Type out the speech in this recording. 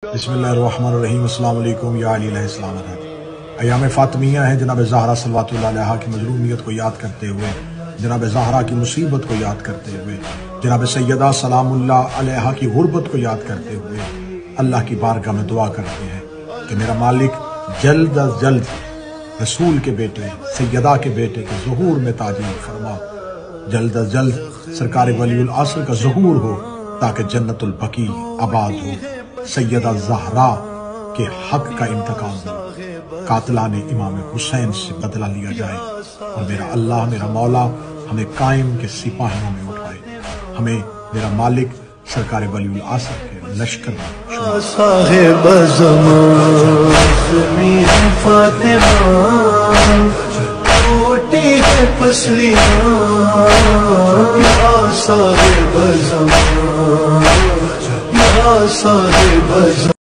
بسم اللہ الرحمن الرحیم۔ السلام علیکم یا علی علیہ السلام علیکم۔ ایام فاطمیہ ہیں، جناب زہرا صلوات اللہ علیہا کی مظلومیت کو یاد کرتے ہوئے، جناب زہرا کی مصیبت کو یاد کرتے ہوئے، جناب سیدہ سلام اللہ علیہا کی غربت کو یاد کرتے ہوئے اللہ کی بارگاہ میں دعا کرتے ہیں کہ میرا مالک جلد از جلد رسول کے بیٹے سیدہ کے بیٹے کے ظہور میں تعجیل فرما، جلد از جلد سرکار ولی العصر کا ظہور ہو تاکہ جنت البقیع آباد ہو، سیدہ زہرا کے حق کا انتقام ہو، قاتلان امام حسین سے بدلہ لیا جائے، اور میرا اللہ میرا مولا ہمیں قائم کے سپاہیوں میں اٹھائے، ہمیں میرا مالک سرکار ولی العصر کے لشکر میں صاحب زمان فاطمہ ٹوٹی ہے پسلیاں، یا صاحب زمان، یا صاحب زمان۔